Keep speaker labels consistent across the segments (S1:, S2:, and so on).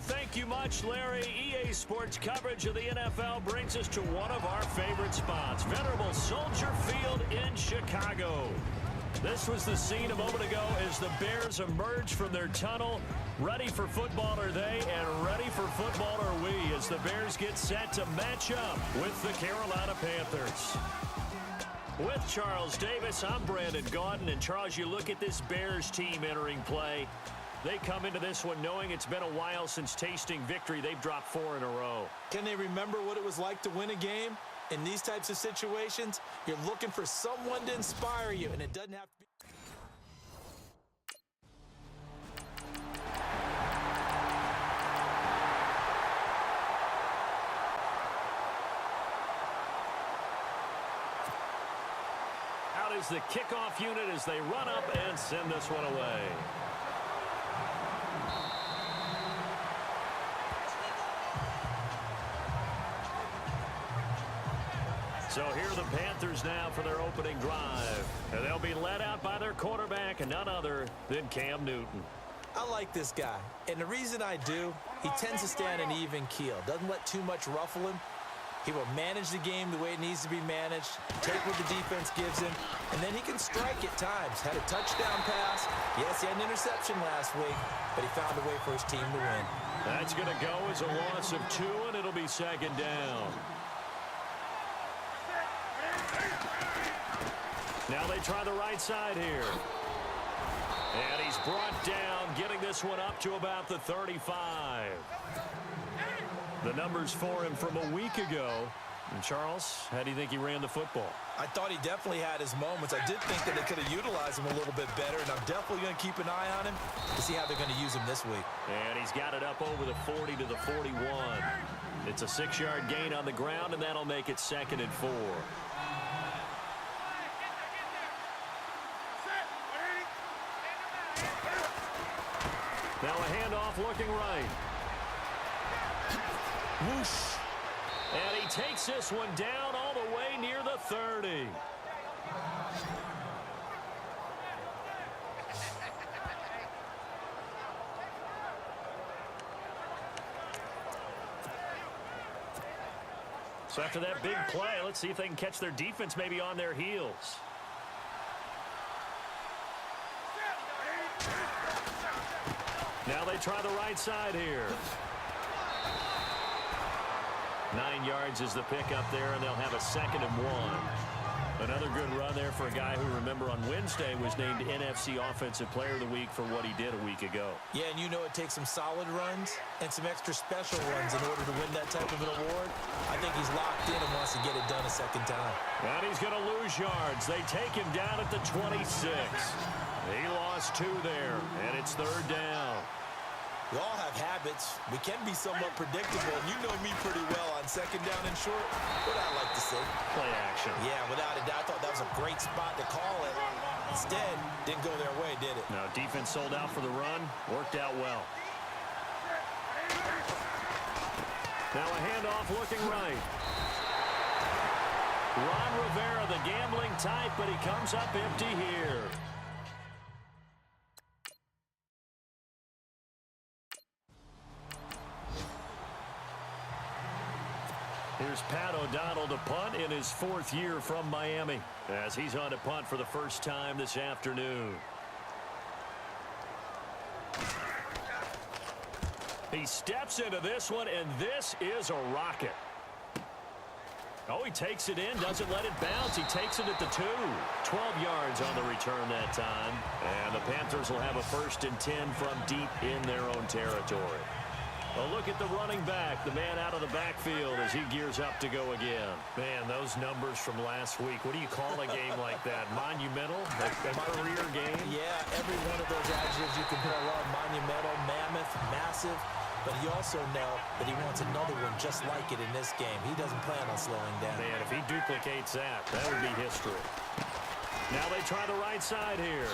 S1: Thank you much, Larry. EA Sports coverage of the NFL brings us to one of our favorite spots, venerable Soldier Field in Chicago. This was the scene a moment ago as the Bears emerged from their tunnel. Ready for football are they, and ready for football are we as the Bears get set to match up with the Carolina Panthers. With Charles Davis, I'm Brandon Gaudin. And Charles, you look at this Bears team entering play. They come into this one knowing it's been a while since tasting victory. They've dropped 4 in a row.
S2: Can they remember what it was like to win a game? In these types of situations, you're looking for someone to inspire you, and it doesn't have to be.
S1: Out is the kickoff unit as they run up and send this one away. So here are the Panthers now for their opening drive. And they'll be led out by their quarterback and none other than Cam Newton.
S2: I like this guy, and the reason I do, he tends to stand an even keel. Doesn't let too much ruffle him. He will manage the game the way it needs to be managed, take what the defense gives him, and then he can strike at times. Had a touchdown pass. Yes, he had an interception last week, but he found a way for his team to win.
S1: That's going to go as a loss of 2, and it'll be second down. Now they try the right side here. And he's brought down, getting this one up to about the 35. The numbers for him from a week ago. And Charles, how do you think he ran the football?
S2: I thought he definitely had his moments. I did think that they could have utilized him a little bit better, and I'm definitely going to keep an eye on him to see how they're going to use him this week.
S1: And he's got it up over the 40 to the 41. It's a 6-yard gain on the ground, and that'll make it 2nd and 4. Now a handoff looking right. Whoosh. And he takes this one down all the way near the 30. So after that big play, let's see if they can catch their defense maybe on their heels. Now they try the right side here. 9 yards is the pickup there, and they'll have a 2nd and 1. Another good run there for a guy who, remember, on Wednesday was named NFC Offensive Player of the Week for what he did a week ago.
S2: Yeah, and you know it takes some solid runs and some extra special runs in order to win that type of an award. I think he's locked in and wants to get it done a second time.
S1: And he's going to lose yards. They take him down at the 26. He lost 2 there, and it's 3rd down.
S2: We all have habits. We can be somewhat predictable, and you know me pretty well on 2nd down and short. What I like to see.
S1: Play action.
S2: Yeah, without a doubt. I thought that was a great spot to call it. Instead, didn't go their way, did it?
S1: No, defense sold out for the run. Worked out well. Now a handoff looking right. Ron Rivera, the gambling type, but he comes up empty here. Here's Pat O'Donnell to punt in his 4th year from Miami as he's on to punt for the first time this afternoon. He steps into this one, and this is a rocket. Oh, he takes it in, doesn't let it bounce. He takes it at the 2. 12 yards on the return that time. And the Panthers will have a 1st and 10 from deep in their own territory. A look at the running back, the man out of the backfield as he gears up to go again. Man, those numbers from last week, what do you call a game like that? Monumental? A career game?
S2: Yeah, every one of those adjectives you can put on. Monumental, mammoth, massive. But you also know that he wants another one just like it in this game. He doesn't plan on slowing down.
S1: Man, if he duplicates that, that would be history. Now they try the right side here.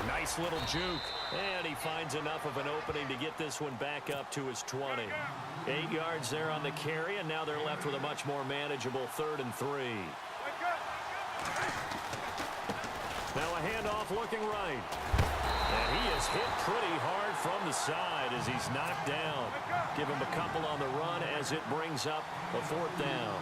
S1: A nice little juke. And he finds enough of an opening to get this one back up to his 20. 8 yards there on the carry, and now they're left with a much more manageable 3rd and 3. Now a handoff looking right. And he is hit pretty hard from the side as he's knocked down. Give him a couple on the run as it brings up a 4th down.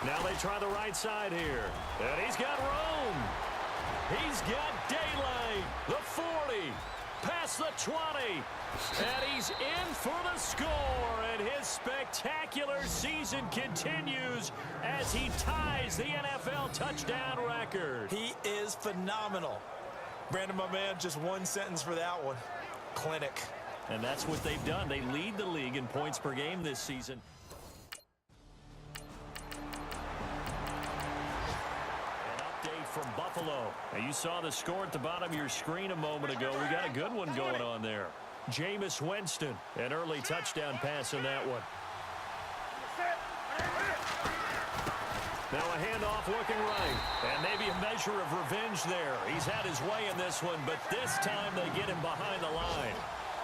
S1: Now they try the right side here. And he's got room. He's got daylight. The 40. Past the 20. And he's in for the score. And his spectacular season continues as he ties the NFL touchdown record.
S2: He is phenomenal. Brandon, my man, just one sentence for that one. Clinic.
S1: And that's what they've done. They lead the league in points per game this season. From Buffalo. Now you saw the score at the bottom of your screen a moment ago. We got a good one going on there. Jameis Winston, an early touchdown pass in that one. Now a handoff looking right. And maybe a measure of revenge there. He's had his way in this one, but this time they get him behind the line.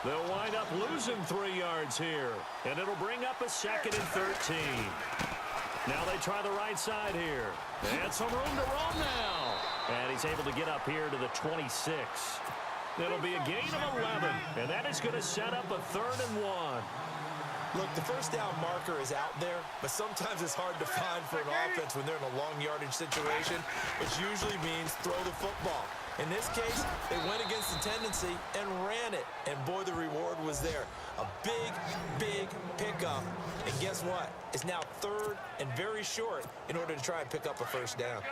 S1: They'll wind up losing 3 yards here. And it'll bring up a 2nd and 13. Now they try the right side here. And some room to roam now. And he's able to get up here to the 26. It'll be a gain of 11. And that is going to set up a 3rd and 1.
S2: Look, the first down marker is out there, but sometimes it's hard to find for an offense when they're in a long yardage situation, which usually means throw the football. In this case, they went against the tendency and ran it. And boy, the reward was there. A big, big pickup. And guess what? It's now 3rd and very short in order to try and pick up a 1st down.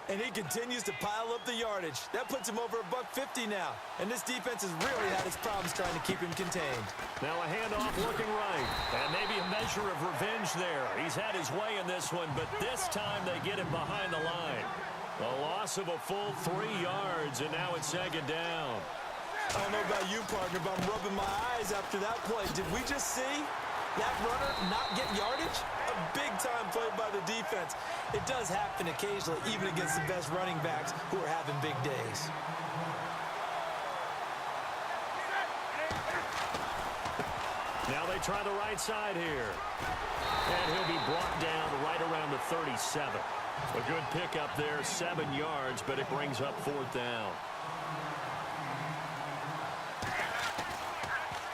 S2: And he continues to pile up the yardage. That puts him over $150 now. And this defense has really had its problems trying to keep him contained.
S1: Now a handoff looking right. And maybe a measure of revenge there. He's had his way in this one, but this time they get him behind the line. A loss of a full 3 yards, and now it's 2nd down.
S2: I don't know about you, partner, but I'm rubbing my eyes after that play. Did we just see that runner not get yardage? A big-time play by the defense. It does happen occasionally, even against the best running backs who are having big days.
S1: Now they try the right side here. And he'll be brought down right around the 37. A good pickup there, 7 yards, but it brings up 4th down.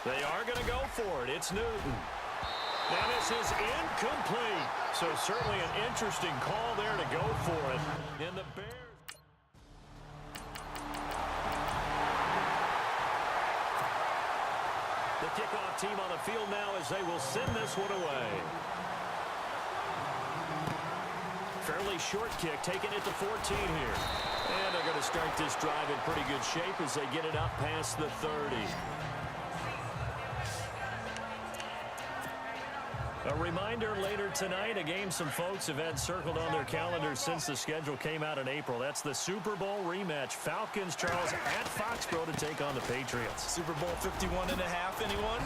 S1: They are going to go for it. It's Newton. Now this is incomplete. So certainly an interesting call there to go for it. And the Bears. The kickoff team on the field now as they will send this one away. Fairly short kick, taking it to 14 here. And they're going to start this drive in pretty good shape as they get it up past the 30. A reminder later tonight, a game some folks have had circled on their calendars since the schedule came out in April. That's the Super Bowl rematch. Falcons, Charles, at Foxborough to take on the Patriots.
S2: Super Bowl 51 and a half, anyone?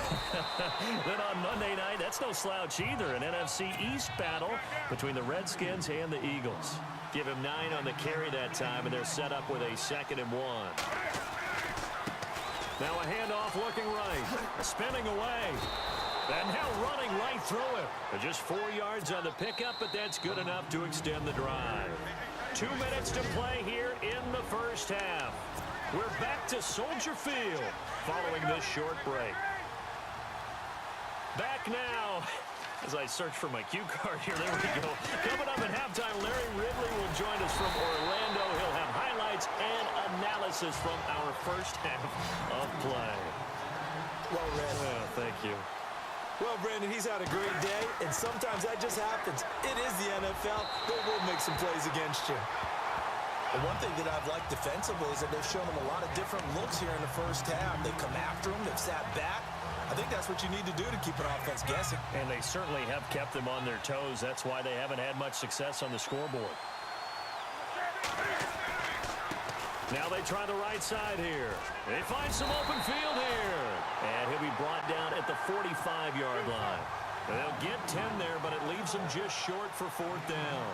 S1: Then on Monday night, that's no slouch either. An NFC East battle between the Redskins and the Eagles. Give him 9 on the carry that time, and they're set up with a 2nd and 1. Now a handoff looking right. Spinning away. And now running right through it. Just 4 yards on the pickup, but that's good enough to extend the drive. 2 minutes to play here in the first half. We're back to Soldier Field following this short break. Back now. As I search for my cue card here, there we go. Coming up at halftime, Larry Ridley will join us from Orlando. He'll have highlights and analysis from our first half of play.
S2: Well read.
S1: Well, thank you.
S2: Well, Brandon, he's had a great day, and sometimes that just happens. It is the NFL. They will make some plays against you.
S3: The one thing that I've liked defensively is that they've shown them a lot of different looks here in the first half. They've come after them. They've sat back. I think that's what you need to do to keep an offense guessing.
S1: And they certainly have kept them on their toes. That's why they haven't had much success on the scoreboard. Now they try the right side here. They find some open field here. And he'll be brought down at the 45-yard line. They'll get 10 there, but it leaves them just short for 4th down.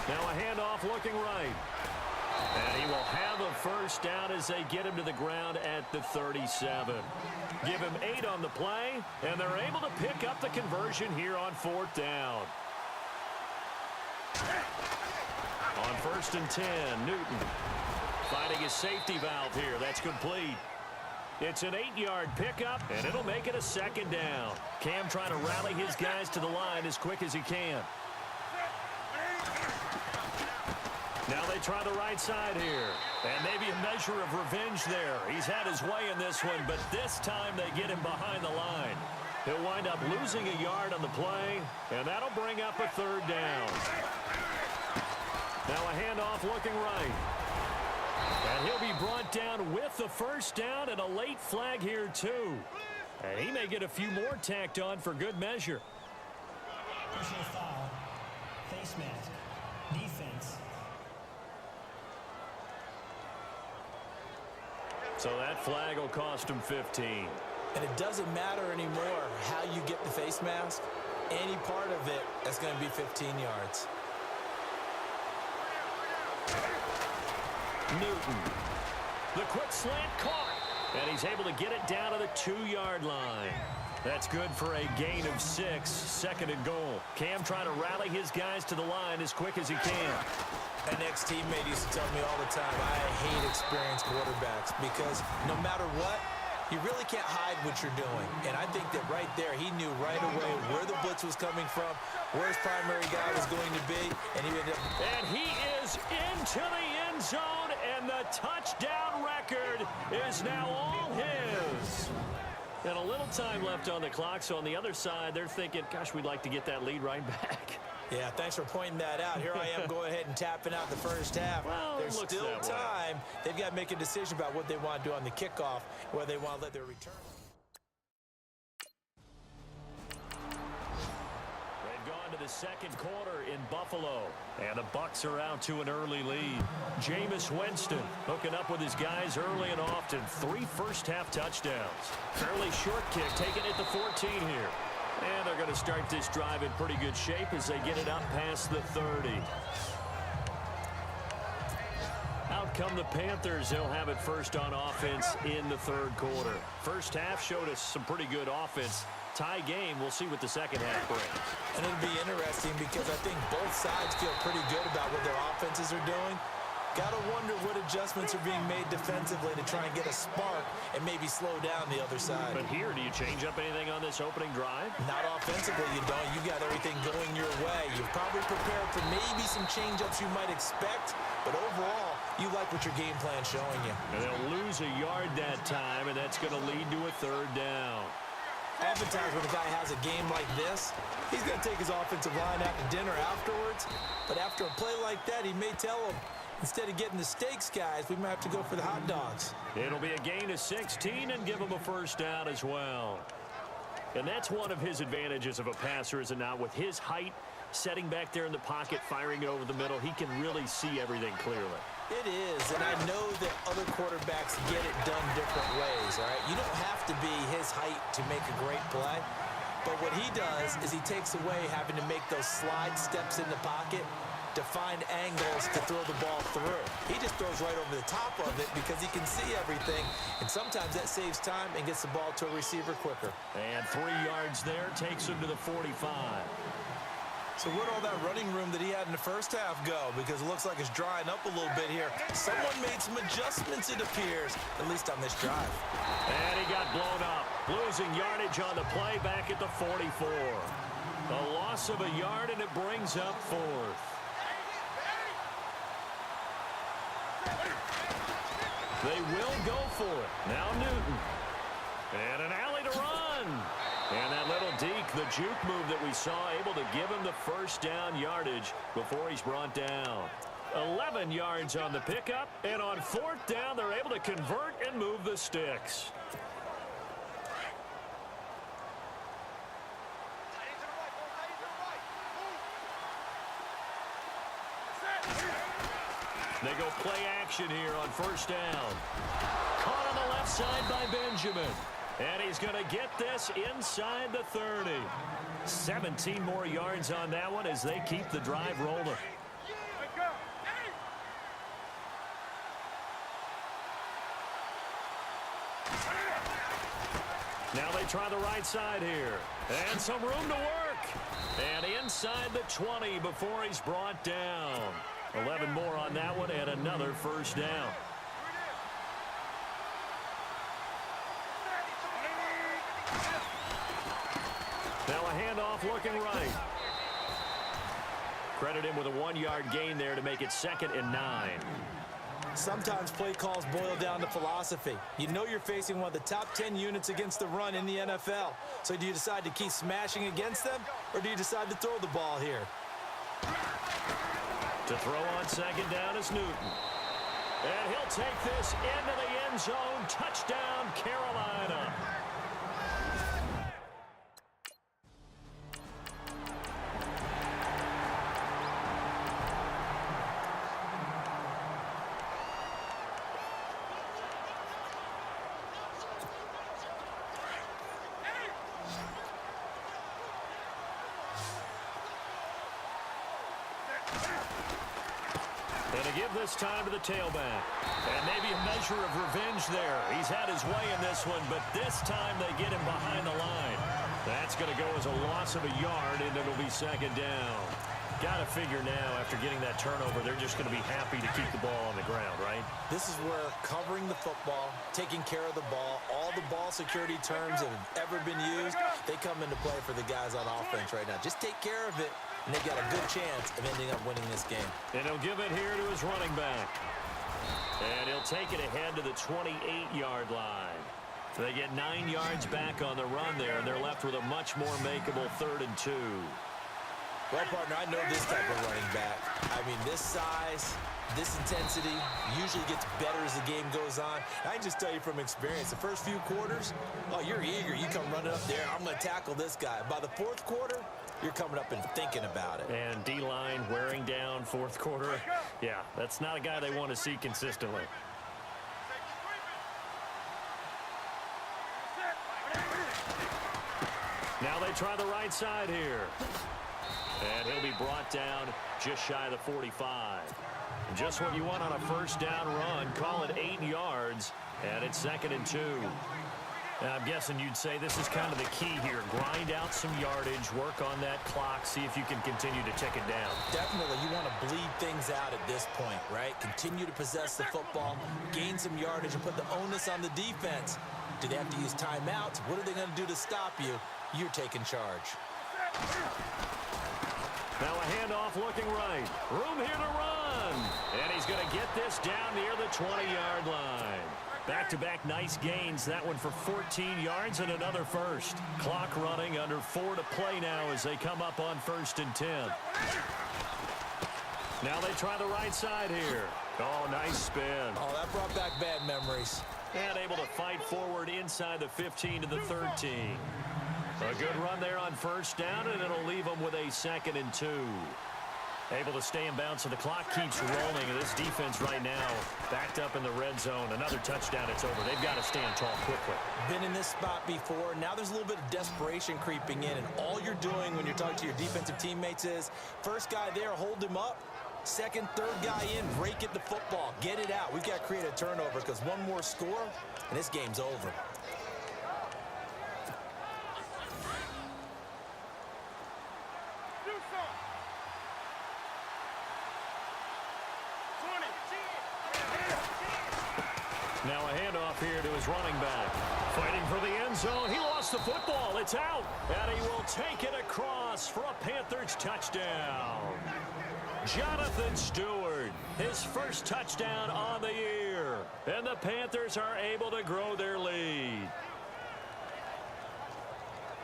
S1: Now a handoff looking right. And he will have a first down as they get him to the ground at the 37. Give him 8 on the play, and they're able to pick up the conversion here on 4th down. On 1st and 10, Newton finding his safety valve here. That's complete. It's an 8-yard pickup, and it'll make it a 2nd down. Cam trying to rally his guys to the line as quick as he can. Now they try the right side here. And maybe a measure of revenge there. He's had his way in this one, but this time they get him behind the line. He'll wind up losing a yard on the play, and that'll bring up a 3rd down. Now a handoff looking right. And he'll be brought down with the first down and a late flag here too. And he may get a few more tacked on for good measure.
S4: Personal foul, face mask, defense.
S1: So that flag will cost him 15.
S2: And it doesn't matter anymore how you get the face mask. Any part of it, that's going to be 15 yards.
S1: Newton. The quick slant caught. And he's able to get it down to the 2-yard line. That's good for a gain of 6, 2nd and goal. Cam trying to rally his guys to the line as quick as he can.
S2: An ex-teammate used to tell me all the time, I hate experienced quarterbacks because no matter what, you really can't hide what you're doing. And I think that right there, he knew right away where the blitz was coming from, where his primary guy was going to be, and he ended up...
S1: And he is into the end zone, and the touchdown record is now all his. And a little time left on the clock, so on the other side, they're thinking, gosh, we'd like to get that lead right back.
S2: Yeah, thanks for pointing that out. Here I am going ahead and tapping out the first half.
S1: Well,
S2: there's still time. They've got to make a decision about what they want to do on the kickoff, whether they want to let their return.
S1: They've gone to the 2nd quarter in Buffalo, and the Bucs are out to an early lead. Jameis Winston hooking up with his guys early and often. 3 first-half touchdowns. Fairly short kick, taking it to 14 here. And they're going to start this drive in pretty good shape as they get it up past the 30. Out come the Panthers. They'll have it first on offense in the 3rd quarter. First half showed us some pretty good offense. Tie game. We'll see what the second half brings.
S2: And it'll be interesting because I think both sides feel pretty good about what their offenses are doing. Got to wonder what adjustments are being made defensively to try and get a spark and maybe slow down the other side.
S1: But here, do you change up anything on this opening drive?
S2: Not offensively, you don't. You got everything going your way. You've probably prepared for maybe some change-ups you might expect, but overall, you like what your game plan's showing you.
S1: And they'll lose a yard that time, and that's going to lead to a 3rd down.
S2: Oftentimes when a guy has a game like this, he's going to take his offensive line out to dinner afterwards, but after a play like that, he may tell him, instead of getting the steaks, guys, we might have to go for the hot dogs.
S1: It'll be a gain of 16 and give him a first down as well. And that's one of his advantages of a passer, is it not? With his height, setting back there in the pocket, firing it over the middle, he can really see everything clearly.
S2: It is, and I know that other quarterbacks get it done different ways, all right? You don't have to be his height to make a great play, but what he does is he takes away having to make those slide steps in the pocket to find angles to throw the ball through. He just throws right over the top of it because he can see everything, and sometimes that saves time and gets the ball to a receiver quicker.
S1: And 3 yards there takes him to the 45.
S3: So where'd all that running room that he had in the first half go? Because it looks like it's drying up a little bit here. Someone made some adjustments, it appears, at least on this drive.
S1: And he got blown up. Losing yardage on the play back at the 44. A loss of a yard, and it brings up 4th. They will go for it. Now Newton. And an alley to run. And that little deke, the juke move that we saw, able to give him the first down yardage before he's brought down. 11 yards on the pickup. And on 4th down, they're able to convert and move the sticks. They go play action here on first down. Caught on the left side by Benjamin. And he's going to get this inside the 30. 17 more yards on that one as they keep the drive rolling. Now they try the right side here. And some room to work. And inside the 20 before he's brought down. 11 more on that one and another first down. Now a handoff looking right. Credit him with a 1-yard gain there to make it 2nd and 9.
S2: Sometimes play calls boil down to philosophy. You know you're facing one of the top 10 units against the run in the NFL. So do you decide to keep smashing against them, or do you decide to throw the ball here?
S1: To throw on 2nd down is Newton. And he'll take this into the end zone. Touchdown, Carolina. And to give this time to the tailback. And maybe a measure of revenge there. He's had his way in this one, but this time they get him behind the line. That's going to go as a loss of a yard, and it'll be 2nd down. Got to figure now, after getting that turnover, they're just going to be happy to keep the ball on the ground, right?
S2: This is where covering the football, taking care of the ball, all the ball security terms that have ever been used, they come into play for the guys on offense right now. Just take care of it, and they've got a good chance of ending up winning this game.
S1: And he'll give it here to his running back. And he'll take it ahead to the 28-yard line. They get 9 yards back on the run there, and they're left with a much more makeable 3rd and 2.
S2: Well, partner, I know this type of running back. I mean, this size, this intensity usually gets better as the game goes on. I can just tell you from experience, the first few quarters, oh, you're eager. You come running up there, I'm going to tackle this guy. By the 4th quarter, you're coming up and thinking about it.
S1: And D-line wearing down 4th quarter. Yeah, that's not a guy they want to see consistently. Now they try the right side here. And he'll be brought down just shy of the 45. Just what you want on a first down run. Call it 8 yards, and it's 2nd and 2. And I'm guessing you'd say this is kind of the key here. Grind out some yardage, work on that clock, see if you can continue to tick it down.
S2: Definitely. You want to bleed things out at this point, right? Continue to possess the football, gain some yardage, and put the onus on the defense. Do they have to use timeouts? What are they going to do to stop you? You're taking charge.
S1: Now a handoff looking right. Room here to run. And he's going to get this down near the 20-yard line. Back-to-back nice gains. That one for 14 yards and another first. Clock running, under 4 to play now as they come up on 1st and 10. Now they try the right side here. Oh, nice spin.
S2: Oh, that brought back bad memories.
S1: And able to fight forward inside the 15 to the 13. A good run there on first down, and it'll leave them with a 2nd and 2. Able to stay in bounds, so the clock keeps rolling. And this defense right now backed up in the red zone. Another touchdown, it's over. They've got to stand tall quickly.
S2: Been in this spot before. Now there's a little bit of desperation creeping in, and all you're doing when you're talking to your defensive teammates is first guy there, hold him up. Second, third guy in, break at the football. Get it out. We've got to create a turnover because one more score, and this game's over.
S1: Now a handoff here to his running back. Fighting for the end zone. He lost the football. It's out. And he will take it across for a Panthers touchdown. Jonathan Stewart, his first touchdown on the year. And the Panthers are able to grow their lead.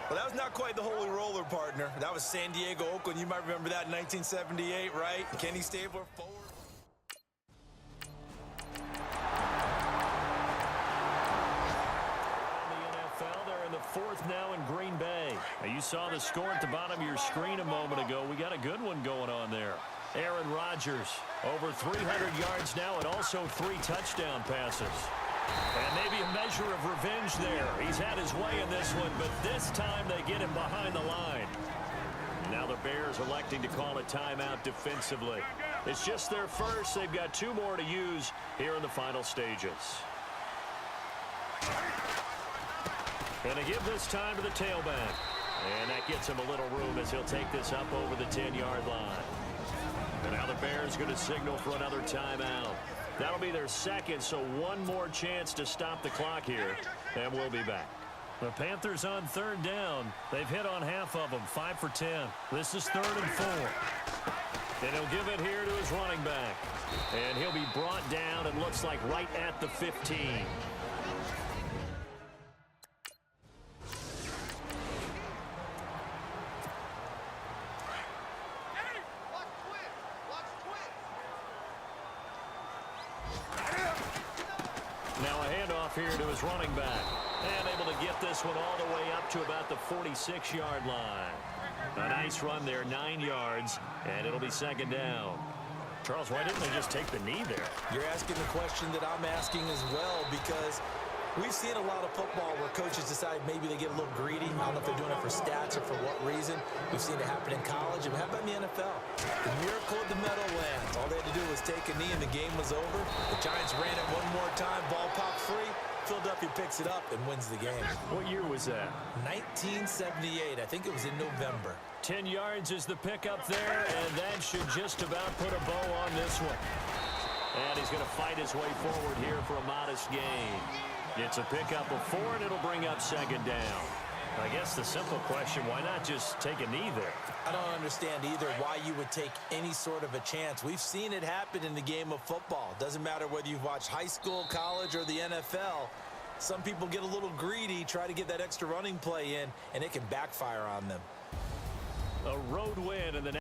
S2: Well, that was not quite the holy roller, partner. That was San Diego, Oakland. You might remember that in 1978, right? Kenny Stabler forward.
S1: Fourth now in Green Bay. Now you saw the score at the bottom of your screen a moment ago. We got a good one going on there. Aaron Rodgers, over 300 yards now and also 3 touchdown passes. And maybe a measure of revenge there. He's had his way in this one, but this time they get him behind the line. Now the Bears electing to call a timeout defensively. It's just their first. They've got 2 more to use here in the final stages. Going to give this time to the tailback. And that gets him a little room as he'll take this up over the 10-yard line. And now the Bears going to signal for another timeout. That'll be their second, so one more chance to stop the clock here, and we'll be back. The Panthers on third down. They've hit on half of them, 5 for 10. This is 3rd and 4. And he'll give it here to his running back. And he'll be brought down, it looks like, right at the 15. Now a handoff here to his running back. And able to get this one all the way up to about the 46-yard line. A nice run there, 9 yards, and it'll be 2nd down. Charles, why didn't they just take the knee there?
S2: You're asking the question that I'm asking as well, because we've seen a lot of football where coaches decide maybe they get a little greedy. I don't know if they're doing it for stats or for what reason. We've seen it happen in college. And how about in the NFL? The miracle of the Meadowlands. All they had to do was take a knee and the game was over. The Giants ran it one more time. Ball popped free. Philadelphia picks it up and wins the game.
S1: What year was that?
S2: 1978. I think it was in November.
S1: 10 yards is the pickup there, and that should just about put a bow on this one. And he's going to fight his way forward here for a modest gain. It's a pickup of 4, and it'll bring up 2nd down. I guess the simple question, why not just take a knee there?
S2: I don't understand either why you would take any sort of a chance. We've seen it happen in the game of football. Doesn't matter whether you've watched high school, college, or the NFL. Some people get a little greedy, try to get that extra running play in, and it can backfire on them.
S1: A road win in the